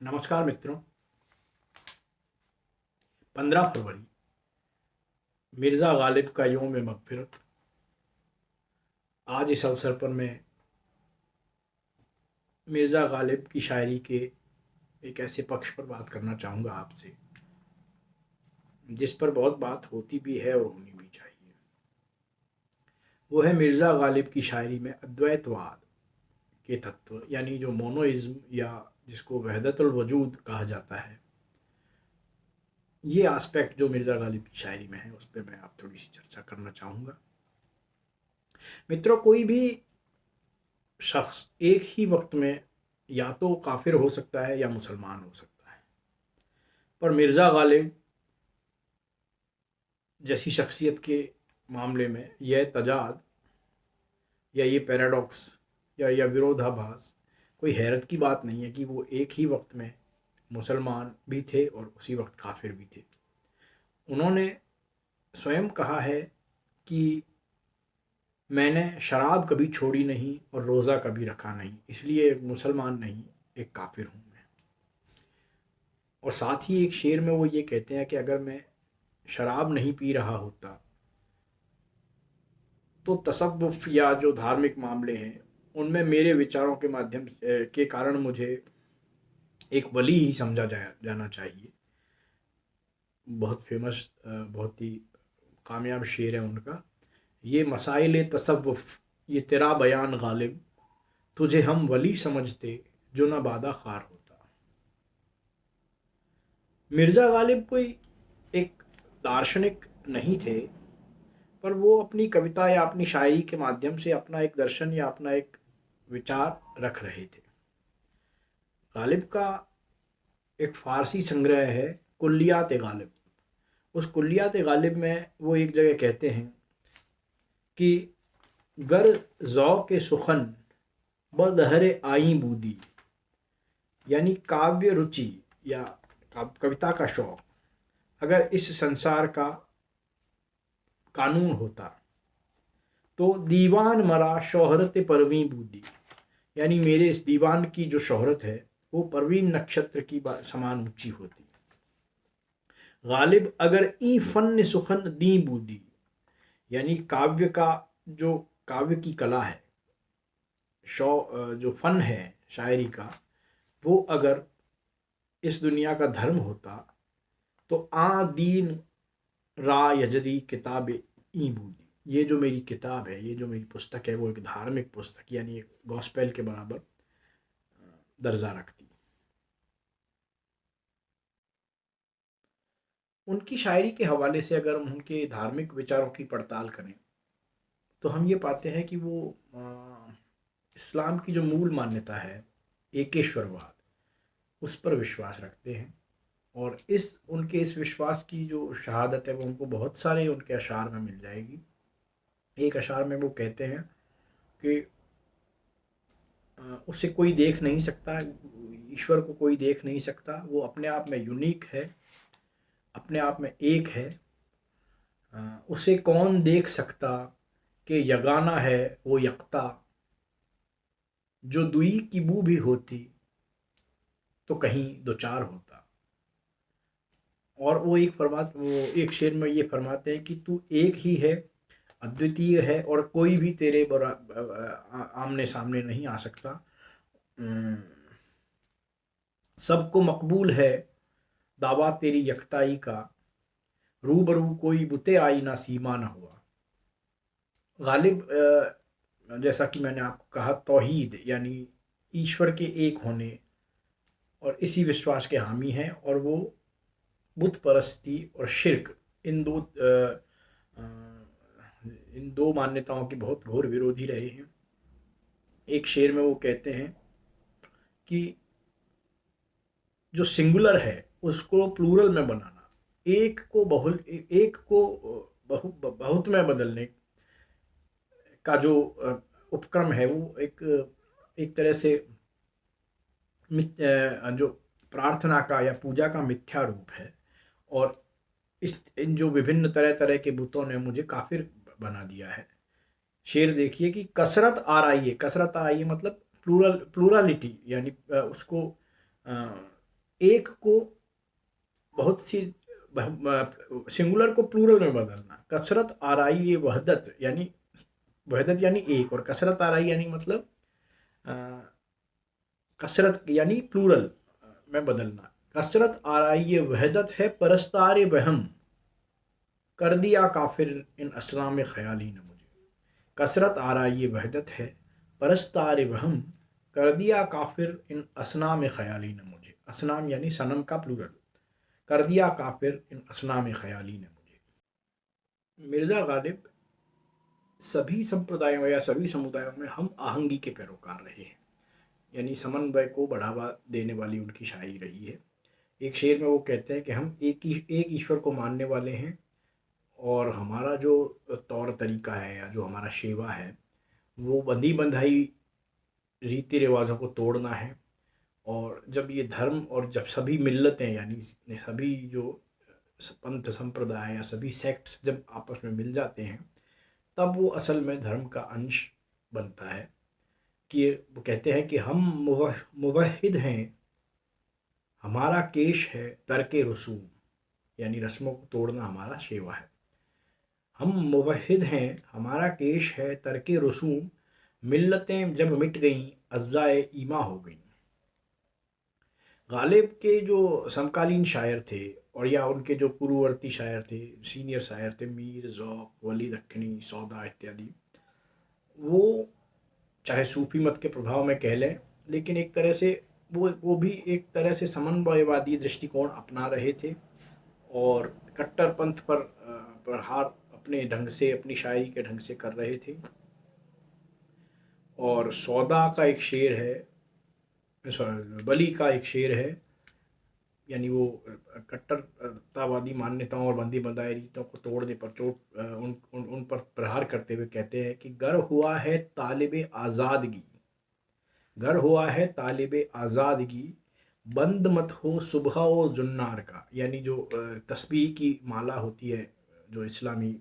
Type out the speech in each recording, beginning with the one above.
नमस्कार मित्रों। 15 फरवरी मिर्ज़ा गालिब का यौम मग़फ़िरत। आज इस अवसर पर मैं मिर्ज़ा गालिब की शायरी के एक ऐसे पक्ष पर बात करना चाहूँगा आपसे, जिस पर बहुत बात होती भी है और होनी भी चाहिए। वो है मिर्ज़ा गालिब की शायरी में अद्वैतवाद के तत्व, यानी जो मोनोइज़्म या जिसको वहदतुल वजूद कहा जाता है, ये एस्पेक्ट जो मिर्ज़ा गालिब की शायरी में है, उस पे मैं अब थोड़ी सी चर्चा करना चाहूँगा। मित्रों, कोई भी शख्स एक ही वक्त में या तो काफिर हो सकता है या मुसलमान हो सकता है, पर मिर्ज़ा गालिब जैसी शख्सियत के मामले में यह तजाद या ये पैराडॉक्स या यह विरोधाभास कोई हैरत की बात नहीं है कि वो एक ही वक्त में मुसलमान भी थे और उसी वक्त काफिर भी थे। उन्होंने स्वयं कहा है कि मैंने शराब कभी छोड़ी नहीं और रोज़ा कभी रखा नहीं, इसलिए एक मुसलमान नहीं, एक काफिर हूँ मैं। और साथ ही एक शेर में वो ये कहते हैं कि अगर मैं शराब नहीं पी रहा होता तो तसव्वुफ़ या जो धार्मिक मामले हैं उनमें मेरे विचारों के माध्यम से के कारण मुझे एक वली ही समझा जाना चाहिए। बहुत फेमस, बहुत ही कामयाब शेर है उनका। ये मसाइल तसव्वुफ़ ये तेरा बयान गालिब, तुझे हम वली समझते जो न बादा खार होता। मिर्ज़ा गालिब कोई एक दार्शनिक नहीं थे, पर वो अपनी कविता या अपनी शायरी के माध्यम से अपना एक दर्शन या अपना एक विचार रख रहे थे। गालिब का एक फ़ारसी संग्रह है कुल्लियात गालिब। उस कुल्लियात गालिब में वो एक जगह कहते हैं कि गर ज़ौक़ सुखन बदहर आई बूदी, यानी काव्य रुचि या कविता का शौक़ अगर इस संसार का कानून होता तो दीवान मरा शोहरत परवीं बूदी, यानी मेरे इस दीवान की जो शोहरत है वो परवीन नक्षत्र की समान ऊंची होती। गालिब अगर ई फन सुखन दी बूदी, यानी काव्य का जो काव्य की कला है, जो फन है शायरी का, वो अगर इस दुनिया का धर्म होता तो आ दीन रा यजदी किताब ई बूदी, ये जो मेरी किताब है, ये जो मेरी पुस्तक है, वो एक धार्मिक पुस्तक यानी एक गॉस्पेल के बराबर दर्जा रखती। उनकी शायरी के हवाले से अगर हम उनके धार्मिक विचारों की पड़ताल करें तो हम ये पाते हैं कि वो इस्लाम की जो मूल मान्यता है एकेश्वरवाद, उस पर विश्वास रखते हैं। और इस उनके इस विश्वास की जो शहादत है वो उनको बहुत सारे उनके अशार में मिल जाएगी। एक अशार में वो कहते हैं कि उसे कोई देख नहीं सकता, ईश्वर को कोई देख नहीं सकता, वो अपने आप में यूनिक है, अपने आप में एक है। उसे कौन देख सकता कि यगाना है वो यकता, जो दुई की बू भी होती तो कहीं दो चार होता। और वो एक शेर में ये फरमाते हैं कि तू एक ही है, अद्वितीय है और कोई भी तेरे आमने सामने नहीं आ सकता। सबको मकबूल है दावा तेरी यकताई का, रूबरू कोई बुते आई ना सीमा ना हुआ। गालिब जैसा कि मैंने आपको कहा, तौहीद यानी ईश्वर के एक होने और इसी विश्वास के हामी हैं, और वो बुत परस्ती और शिर्क इन दो मान्यताओं के बहुत घोर विरोधी रहे हैं। एक शेर में वो कहते हैं कि जो सिंगुलर है उसको प्लूरल में बनाना, एक को बहुत में बदलने का जो उपक्रम है वो एक तरह से जो प्रार्थना का या पूजा का मिथ्या रूप है। और इन जो विभिन्न तरह तरह के बुतों ने मुझे काफिर बना दिया है। शेर देखिए कि कसरत आ रही है मतलब प्लूरलिटी, यानी उसको एक को बहुत सी सिंगुलर को प्लूरल में बदलना, कसरत आराई वहदत यानी वहदत यानी एक, और कसरत आराई यानी मतलब अ, कसरत यानी प्लूरल में बदलना। कसरत आराई वहदत है परस्तार वहम, कर दिया काफिर इन असला में ख्याली न मुझे। कसरत आराई वहदत है परस्तार वहम, कर दिया काफिर इन असना में ख्याली न मुझे। असनाम यानी सनम का प्लूरल। कर दिया काफिर इन असना में ख्याली ने मुझे। मिर्ज़ा गालिब सभी संप्रदायों या सभी समुदायों में हम आहंगी के पैरोकार रहे हैं, यानी समन्वय को बढ़ावा देने वाली उनकी शायरी रही है। एक शेर में वो कहते हैं कि हम एक ईश्वर को मानने वाले हैं, और हमारा जो तौर तरीका है या जो हमारा शेवा है वो बंधी बंधाई रीति रिवाजों को तोड़ना है। और जब ये धर्म और जब सभी मिल्लतें यानी सभी जो पंथ संप्रदाय या सभी सेक्ट्स जब आपस में मिल जाते हैं, तब वो असल में धर्म का अंश बनता है। कि वो कहते हैं कि हम मुवहिद हैं, हमारा केश है तर्क रसूम, यानी रस्मों को तोड़ना हमारा शेवा है। हम मुवहिद हैं, हमारा केश है तर्क रसूम, मिल्लतें जब मिट गईं अज़्ज़ाए ईमा हो गईं। गालिब के जो समकालीन शायर थे और या उनके जो पूर्ववर्ती शायर थे, सीनियर शायर थे, मीर, ज़ौक़, वली दक्कनी, सौदा इत्यादि, वो चाहे सूफी मत के प्रभाव में कह लें, लेकिन एक तरह से वो भी एक तरह से समन्वयवादी दृष्टिकोण अपना रहे थे और कट्टरपंथ पर प्रहार अपने ढंग से, अपनी शायरी के ढंग से कर रहे थे। और सौदा का एक शेर है, वली का एक शेर है, यानी वो कट्टरतावादी मान्यताओं और बंदी बंधाई रीतों को तोड़ने पर उन पर प्रहार करते हुए कहते हैं कि गर हुआ है तालिब आज़ादगी, गर हुआ है तालिब आज़ादगी, बंद मत हो सुबह व जुन्नार का। यानी जो तस्बीह की माला होती है जो इस्लामी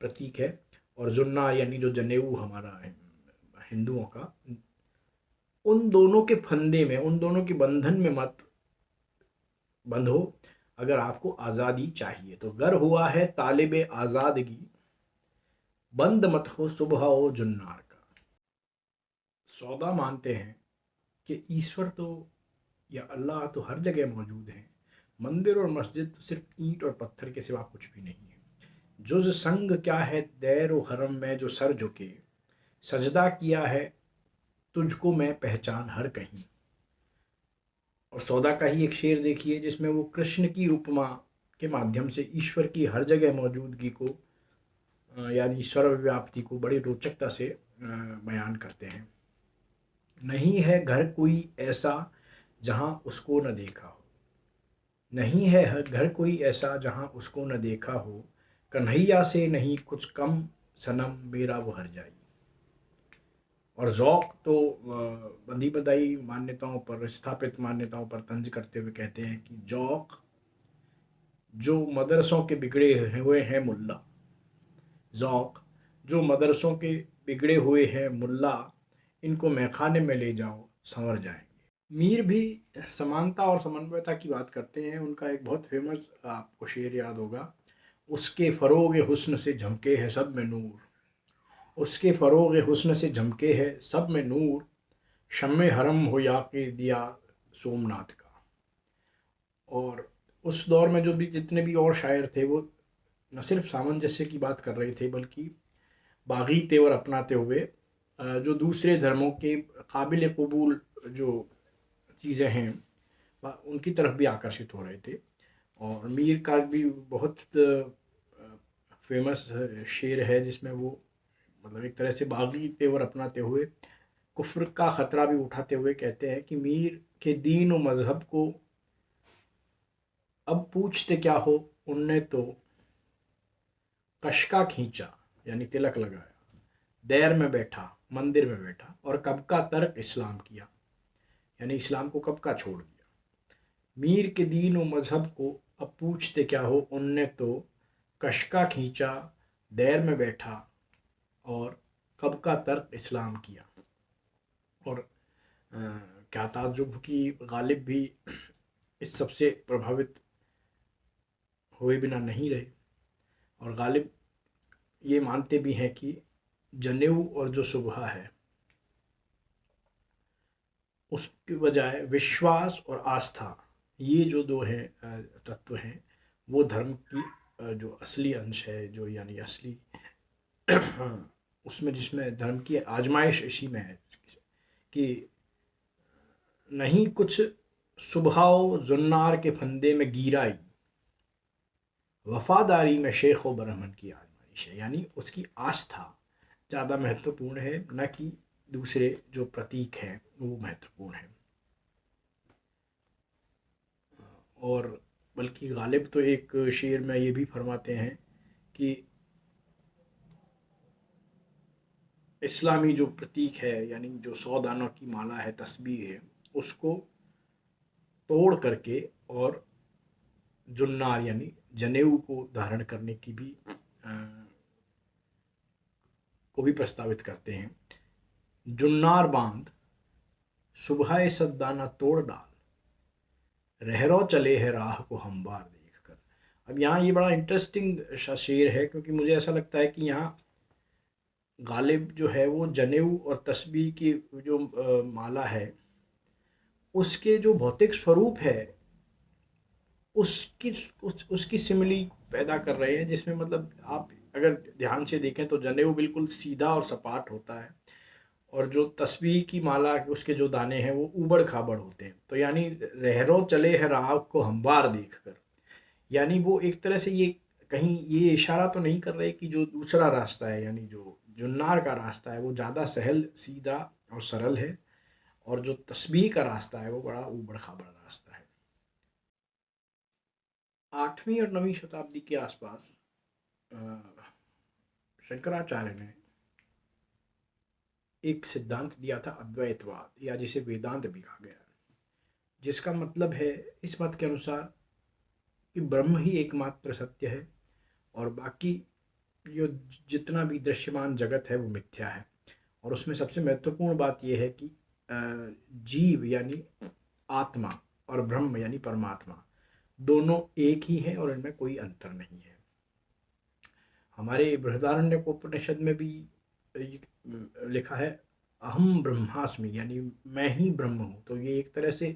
प्रतीक है, और जुन्नार यानी जो जनेऊ हमारा है हिंदुओं का, उन दोनों के फंदे में, उन दोनों के बंधन में मत बंधो अगर आपको आज़ादी चाहिए तो। गर हुआ है तालिब आज़ादगी, बंद मत हो सुबह ओ जुन्नार का। सौदा मानते हैं कि ईश्वर तो या अल्लाह तो हर जगह मौजूद है, मंदिर और मस्जिद तो सिर्फ ईंट और पत्थर के सिवा कुछ भी नहीं है। जुज संग क्या है दैर व हरम में जो सर झुके, सजदा किया है तुझको मैं पहचान हर कहीं। और सौदा का ही एक शेर देखिए जिसमें वो कृष्ण की उपमा के माध्यम से ईश्वर की हर जगह मौजूदगी को यानी सर्वव्याप्ति को बड़ी रोचकता से बयान करते हैं। नहीं है घर कोई ऐसा जहाँ उसको न देखा हो, नहीं है घर कोई ऐसा जहाँ उसको न देखा हो, कन्हैया से नहीं कुछ कम सनम मेरा वो हर जाई। और ज़ौक़ तो बंदी बदाई मान्यताओं पर, स्थापित मान्यताओं पर तंज करते हुए कहते हैं कि ज़ौक़ जो मदरसों के बिगड़े हुए हैं मुल्ला, ज़ौक़ जो मदरसों के बिगड़े हुए हैं मुल्ला, इनको मैखाने में ले जाओ संवर जाएंगे। मीर भी समानता और समन्वयता की बात करते हैं। उनका एक बहुत फेमस आपको शेर याद होगा, उसके फ़रोग़ हुस्न से झमके है सब में नूर, उसके फ़रोग़ हुस्न से झमके है सब में नूर, शम्मे हरम हो या के दिया सोमनाथ का। और उस दौर में जो भी जितने भी और शायर थे वो न सिर्फ सामंजस्य की बात कर रहे थे, बल्कि बागी तेवर अपनाते हुए जो दूसरे धर्मों के काबिल कबूल जो चीज़ें हैं उनकी तरफ भी आकर्षित हो रहे थे। और मीर का भी बहुत फेमस शेर है जिसमें वो मतलब एक तरह से बागी तेवर अपनाते हुए कुफ्र का ख़तरा भी उठाते हुए कहते हैं कि मीर के दीन और मज़हब को अब पूछते क्या हो, उनने तो कशका खींचा यानी तिलक लगाया, दैर में बैठा मंदिर में बैठा, और कब का तर्क इस्लाम किया यानी इस्लाम को कब का छोड़ दिया। मीर के दीन व मज़हब को अब पूछते क्या हो, उनने तो कशका खींचा, दैर में बैठा, और कब का तर्क इस्लाम किया। और क्या ताज्जुब की गालिब भी इस सबसे प्रभावित हुए बिना नहीं रहे, और गालिब ये मानते भी हैं कि जनेऊ और जो सुबह है उसके बजाय विश्वास और आस्था, ये जो दो हैं तत्व हैं, वो धर्म की जो असली अंश है, जो यानी असली उसमें जिसमें धर्म की आजमाइश इसी में है कि नहीं कुछ सुबहाओ जुन्नार के फंदे में गिराई, वफादारी में शेख व ब्राह्मण की आजमाइश है। यानी उसकी आस्था ज़्यादा महत्वपूर्ण है, न कि दूसरे जो प्रतीक हैं वो महत्वपूर्ण है। और बल्कि गालिब तो एक शेर में ये भी फरमाते हैं कि इस्लामी जो प्रतीक है, यानी जो 100 दानों की माला है, तस्बीह है, उसको तोड़ करके और जुन्नार यानी जनेऊ को धारण करने की भी को भी प्रस्तावित करते हैं। जुन्नार बांध सुबह सद्दाना तोड़ डाल, रहरो चले है राह को हमवार देख कर। अब यहाँ ये बड़ा इंटरेस्टिंग शेर है, क्योंकि मुझे ऐसा लगता है कि यहाँ गालिब जो है वो जनेऊ और तस्बीह की जो माला है उसके जो भौतिक स्वरूप है उसकी उसकी सिमिली पैदा कर रहे हैं, जिसमें मतलब आप अगर ध्यान से देखें तो जनेऊ बिल्कुल सीधा और सपाट होता है, और जो तस्बीह की माला उसके जो दाने हैं वो ऊबड़ खाबड़ होते हैं। तो यानी रहरो चले है राह को हमवार देख कर, यानी वो एक तरह से ये कहीं ये इशारा तो नहीं कर रहे कि जो दूसरा रास्ता है, यानी जो जुन्नार का रास्ता है वो ज़्यादा सहल सीधा और सरल है, और जो तस्बीह का रास्ता है वो बड़ा ऊबड़ खाबड़ रास्ता है। 8वीं और 9वीं शताब्दी के आसपास शंकराचार्य ने एक सिद्धांत दिया था अद्वैतवाद, या जिसे वेदांत भी कहा गया, जिसका मतलब है इस मत के अनुसार कि ब्रह्म ही एकमात्र सत्य है और बाकी जो जितना भी दृश्यमान जगत है वो मिथ्या है। और उसमें सबसे महत्वपूर्ण बात यह है कि जीव यानी आत्मा और ब्रह्म यानी परमात्मा दोनों एक ही हैं और इनमें कोई अंतर नहीं है। हमारे बृहदारण्यकोपनिषद में भी लिखा है अहम ब्रह्मास्मि, यानी मैं ही ब्रह्म हूँ। तो ये एक तरह से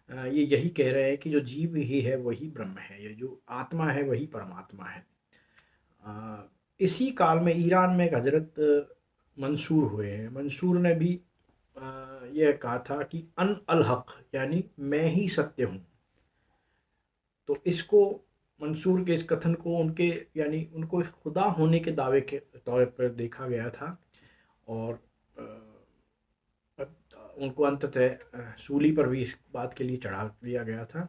ये यही कह रहे हैं कि जो जीव ही है वही ब्रह्म है, ये जो आत्मा है वही परमात्मा है। इसी काल में ईरान में एक हजरत मंसूर हुए हैं। मंसूर ने भी यह कहा था कि अन अल हक, यानी मैं ही सत्य हूँ। तो इसको मंसूर के इस कथन को उनके यानी उनको खुदा होने के दावे के तौर पर देखा गया था, और उनको अंततः सूली पर भी इस बात के लिए चढ़ा दिया गया था।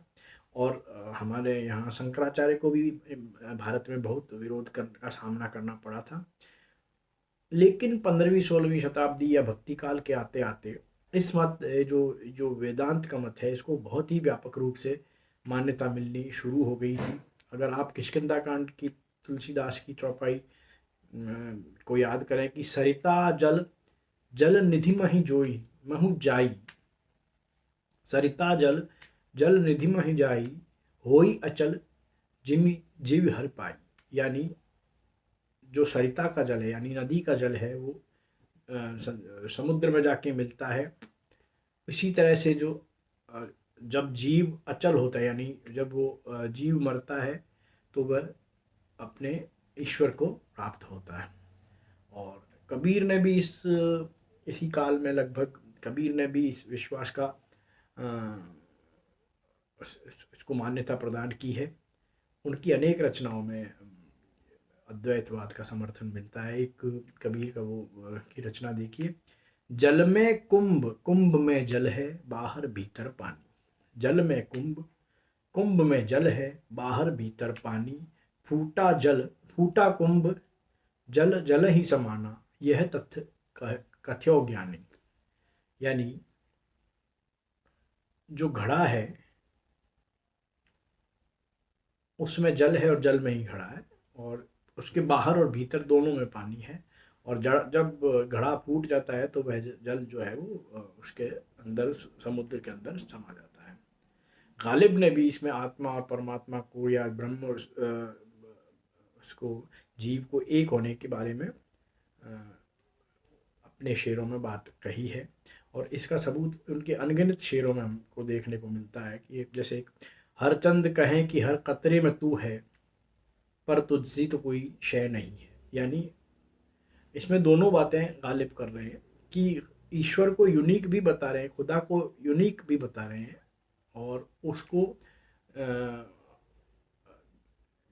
और हमारे यहाँ शंकराचार्य को भी भारत में बहुत विरोध का सामना करना पड़ा था। लेकिन 15वीं-16वीं शताब्दी या भक्ति काल के आते आते इस मत जो जो वेदांत का मत है इसको बहुत ही व्यापक रूप से मान्यता मिलनी शुरू हो गई थी। अगर आप किष्किंधा कांड की तुलसीदास की चौपाई को याद करें कि सरिता जल जल निधि महि जोई महु जाई, सरिता जल जल निधि महि जाई होई अचल जिमि जीव हर पाई। यानी जो सरिता का जल है यानी नदी का जल है वो समुद्र में जाके मिलता है। इसी तरह से जो जब जीव अचल होता है यानी जब वो जीव मरता है तो वह अपने ईश्वर को प्राप्त होता है। और कबीर ने भी इसी काल में लगभग कबीर ने भी इस विश्वास का इसको मान्यता प्रदान की है। उनकी अनेक रचनाओं में अद्वैतवाद का समर्थन मिलता है। एक कबीर का वो की रचना देखिए, जल में कुंभ कुंभ में जल है बाहर भीतर पानी, जल में कुंभ कुंभ में जल है बाहर भीतर पानी, फूटा जल फूटा कुंभ जल जल ही समाना, यह तथ्य कथ्यो ज्ञानी। यानी जो घड़ा है उसमें जल है और जल में ही घड़ा है, और उसके बाहर और भीतर दोनों में पानी है। और जब घड़ा फूट जाता है तो वह जल जो है वो उसके अंदर समुद्र के अंदर समा जाता है। गालिब ने भी इसमें आत्मा और परमात्मा को या ब्रह्म और उसको जीव को एक होने के बारे में अपने शेरों में बात कही है। और इसका सबूत उनके अनगिनत शेरों में हमको देखने को मिलता है कि जैसे हर चंद कहें कि हर कतरे में तू है, पर तुझसी तो कोई शय नहीं है। यानी इसमें दोनों बातें गालिब कर रहे हैं कि ईश्वर को यूनिक भी बता रहे हैं, खुदा को यूनिक भी बता रहे हैं, और उसको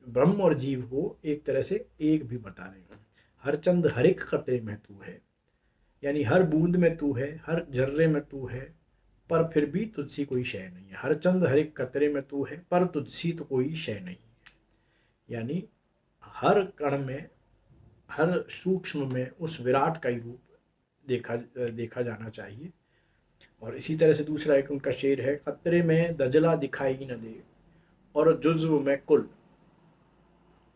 ब्रह्म और जीव को एक तरह से एक भी बता रहे हैं। हर चंद हर एक कतरे में तू है, यानी हर बूंद में तू है, हर जर्रे में तू है, पर फिर भी तुझसी कोई शय नहीं है। हर चंद हर एक कतरे में तू है, पर तुझसी तो कोई शय नहीं है। यानी हर कण में, हर सूक्ष्म में उस विराट का ही रूप देखा जाना चाहिए। और इसी तरह से दूसरा एक उनका शेर है, कतरे में दजला दिखाई न दे और जुज्व में कुल।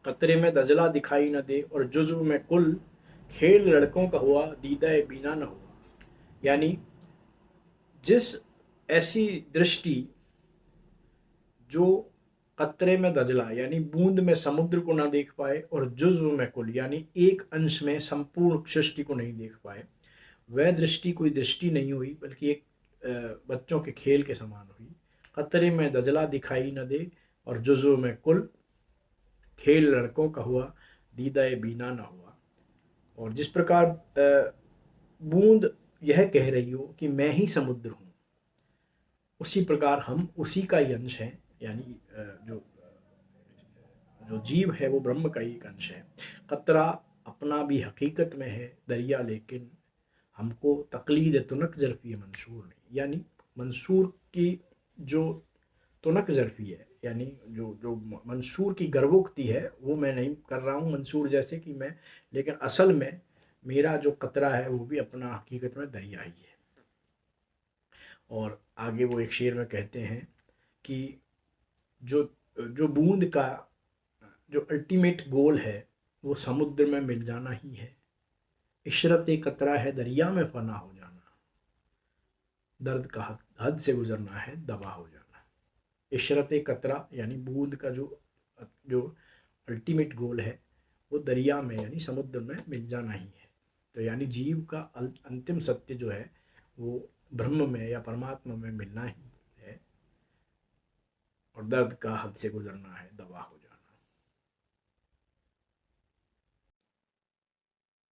कतरे में दजला दिखाई न दे और जुज्व में कुल, खेल लड़कों का हुआ दीदाए बीना न हुआ। यानी जिस ऐसी दृष्टि जो कतरे में दजला यानी बूंद में समुद्र को ना देख पाए और जुज्व में कुल यानी एक अंश में संपूर्ण सृष्टि को नहीं देख पाए, वह दृष्टि कोई दृष्टि नहीं हुई, बल्कि एक बच्चों के खेल के समान हुई। कतरे में दजला दिखाई न दे और जुज्व में कुल, खेल लड़कों का हुआ दीदाए बीना न हुआ। और जिस प्रकार बूंद यह कह रही हो कि मैं ही समुद्र हूँ, उसी प्रकार हम उसी का ही अंश हैं। यानी जो जो जीव है वो ब्रह्म का ही एक अंश है। कतरा अपना भी हकीकत में है दरिया, लेकिन हमको तकलीद तुनक ज़रफ़ी मंसूर नहीं। यानी मंसूर की जो तुनक ज़रफ़ी है, यानी जो जो मंसूर की गर्वोक्ति है, वो मैं नहीं कर रहा हूँ मंसूर जैसे कि मैं, लेकिन असल में मेरा जो कतरा है वो भी अपना हकीकत में दरिया ही है। और आगे वो एक शेर में कहते हैं कि जो जो बूंद का जो अल्टीमेट गोल है वो समुद्र में मिल जाना ही है। इशरत कतरा है दरिया में फना हो जाना, दर्द का हद से गुजरना है दबा हो जाना। इशरत कतरा यानी बूंद का जो जो अल्टीमेट गोल है वो दरिया में यानी समुद्र में मिल जाना ही है। तो यानी जीव का अंतिम सत्य जो है वो ब्रह्म में या परमात्मा में मिलना ही है, और दर्द का हद से गुजरना है दबा हो जाना।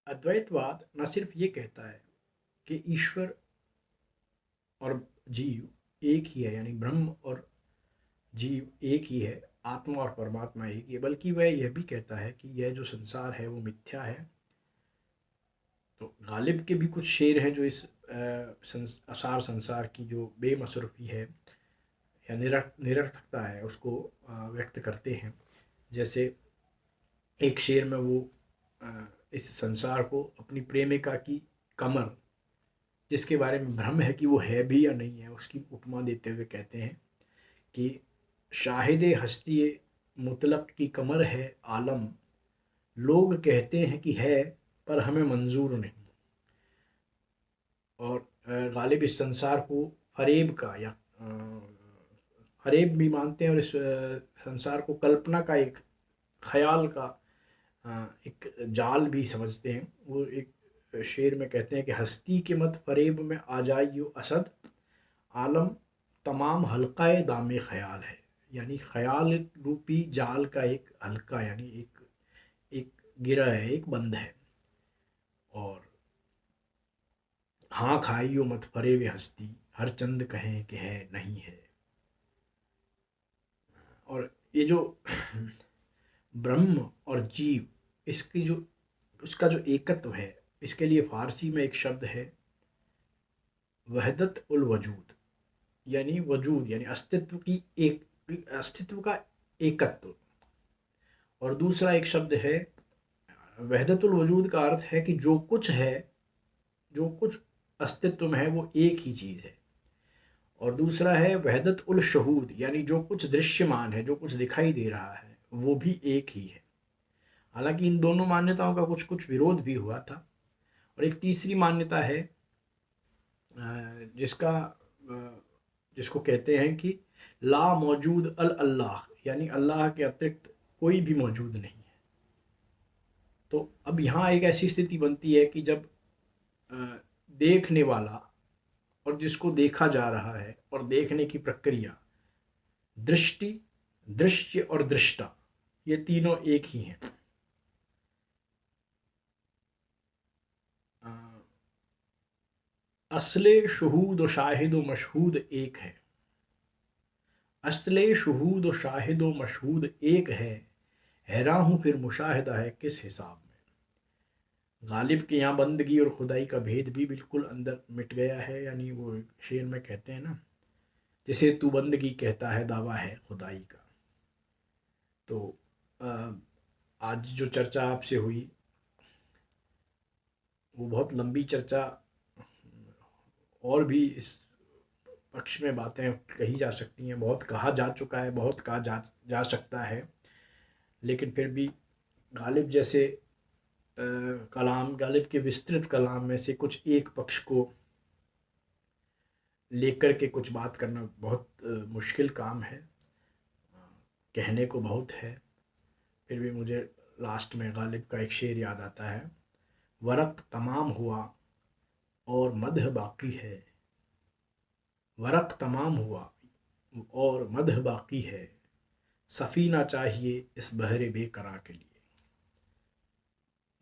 अद्वैतवाद न सिर्फ ये कहता है कि ईश्वर और जीव एक ही है, यानी ब्रह्म और जीव एक ही है, आत्मा और परमात्मा एक ही है, बल्कि वह यह भी कहता है कि यह जो संसार है वो मिथ्या है। तो गालिब के भी कुछ शेर हैं जो इस असार संसार की जो बेमसरूफ़ी है या निरर्थकता है उसको व्यक्त करते हैं। जैसे एक शेर में वो इस संसार को अपनी प्रेमिका की कमर, जिसके बारे में भ्रम है कि वो है भी या नहीं है, उसकी उपमा देते हुए कहते हैं कि शाहिद हस्ती मुतलक की कमर है आलम, लोग कहते हैं कि है पर हमें मंजूर नहीं। और गालिब इस संसार को फरेब का या फरेब भी मानते हैं, और इस संसार को कल्पना का एक ख्याल का एक जाल भी समझते हैं। वो एक शेर में कहते हैं कि हस्ती के मत फरेब में आ जाइयो असद, आलम तमाम हल्काए दामे ख्याल है। यानी ख्याल रूपी जाल का एक हल्का यानी एक एक गिरा है, एक बंद है। और हाँ खाइयो मत फरेब हस्ती, हर चंद कहें कि है नहीं है। और ये जो ब्रह्म और जीव, इसकी जो उसका जो एकत्व है, इसके लिए फारसी में एक शब्द है वहदत उल वजूद, यानी वजूद यानी अस्तित्व की एक अस्तित्व का एकत्व। और दूसरा एक शब्द है वहदतुल वजूद का अर्थ है कि जो कुछ है, जो कुछ अस्तित्व में है वो एक ही चीज़ है। और दूसरा है वहदत उल शहूद, यानी जो कुछ दृश्यमान है, जो कुछ दिखाई दे रहा है वो भी एक ही है। हालांकि इन दोनों मान्यताओं का कुछ कुछ विरोध भी हुआ था। और एक तीसरी मान्यता है जिसका जिसको कहते हैं कि ला मौजूद अल अल्लाह, यानी अल्लाह के अतिरिक्त कोई भी मौजूद नहीं है। तो अब यहाँ एक ऐसी स्थिति बनती है कि जब अ, देखने वाला और जिसको देखा जा रहा है और देखने की प्रक्रिया, दृष्टि, दृश्य और दृष्टा, ये तीनों एक ही हैं। अ, असले शुहूद व शाहिद व मशहूद एक है। असले शुहूद व शाहिद व मशहूद एक है, हैरान हूँ फिर मुशाहिदा है किस हिसाब में। गालिब के यहाँ बंदगी और खुदाई का भेद भी बिल्कुल अंदर मिट गया है। यानी वो शेर में कहते हैं ना, जिसे तू बंदगी कहता है दावा है खुदाई का। तो अ, आज जो चर्चा आपसे हुई वो बहुत लंबी चर्चा, और भी इस पक्ष में बातें कही जा सकती हैं, बहुत कहा जा चुका है, बहुत कहा जा सकता है। लेकिन फिर भी गालिब जैसे कलाम, गालिब के विस्तृत कलाम में से कुछ एक पक्ष को लेकर के कुछ बात करना बहुत मुश्किल काम है। कहने को बहुत है, फिर भी मुझे लास्ट में गालिब का एक शेर याद आता है, वरक तमाम हुआ और मदह बाकी है। वरक तमाम हुआ और मदह बाकी है, सफ़ीना चाहिए इस बहरे बेकरार के लिए।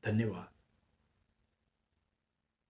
धन्यवाद।